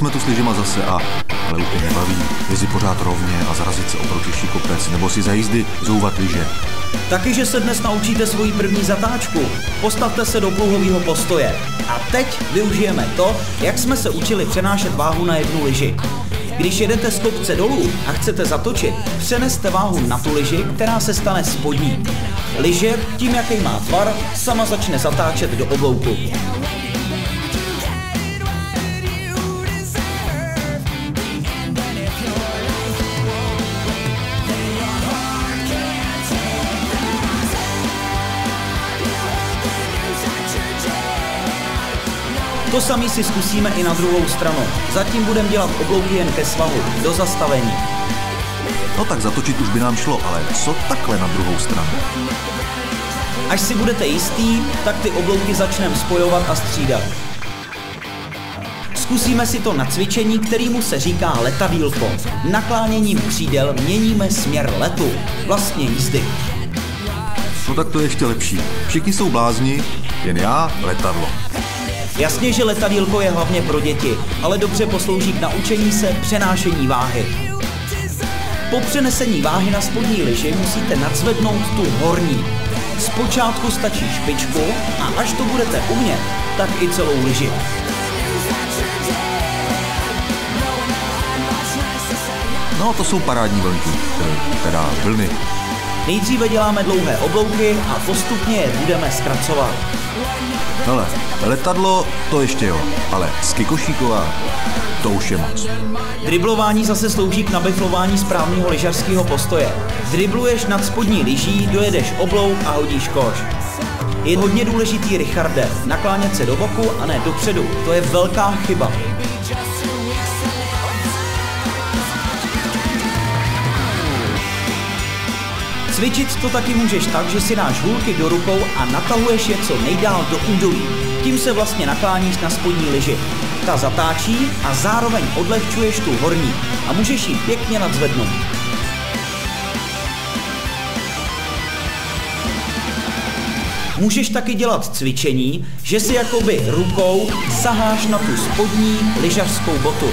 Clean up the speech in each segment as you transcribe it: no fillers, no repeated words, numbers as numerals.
jsme tu s lyžema zase ale už mě nebaví jezdit pořád rovně a zarazit se oproti těžší kopec, nebo si za jízdy zouvat lyže. Taky, že se dnes naučíte svoji první zatáčku. Postavte se do pluhového postoje. A teď využijeme to, jak jsme se učili přenášet váhu na jednu lyži. Když jedete z kopce dolů a chcete zatočit, přeneste váhu na tu lyži, která se stane spodní. Lyže, tím jaký má tvar, sama začne zatáčet do oblouku. To samý si zkusíme i na druhou stranu. Zatím budeme dělat oblouky jen ke svahu, do zastavení. No tak zatočit už by nám šlo, ale co takhle na druhou stranu? Až si budete jistý, tak ty oblouky začneme spojovat a střídat. Zkusíme si to na cvičení, kterému se říká letadýlko. Nakláněním křídel měníme směr letu, vlastně jízdy. No tak to je ještě lepší. Všichni jsou blázni, jen já letadlo. Jasně, že letadýlko je hlavně pro děti, ale dobře poslouží k naučení se přenášení váhy. Po přenesení váhy na spodní lyži musíte nadzvednout tu horní. Zpočátku stačí špičku a až to budete umět, tak i celou lyži. No to jsou parádní vlnky, teda vlny. Nejdříve děláme dlouhé oblouky a postupně je budeme zkracovat. Hele, letadlo to ještě jo, ale skikošíková to už je moc. Driblování zase slouží k nabiflování správného lyžařského postoje. Dribluješ nad spodní lyží, dojedeš oblouk a hodíš koš. Je hodně důležitý, Richarde, naklánět se do boku a ne dopředu. To je velká chyba. Cvičit to taky můžeš tak, že si dáš hůlky do rukou a natahuješ je co nejdál do údolí. Tím se vlastně nakláníš na spodní lyži. Ta zatáčí a zároveň odlehčuješ tu horní a můžeš ji pěkně nadzvednout. Můžeš taky dělat cvičení, že si jakoby rukou saháš na tu spodní lyžařskou botu.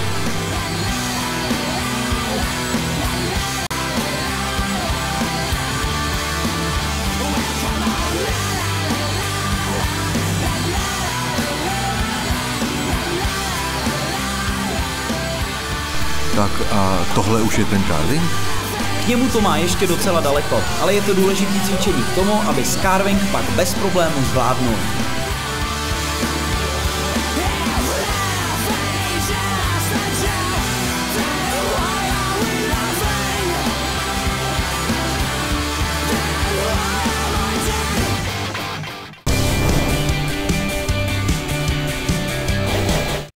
Tak a tohle už je ten carving? K němu to má ještě docela daleko, ale je to důležité cvičení k tomu, aby carving pak bez problémů zvládnul.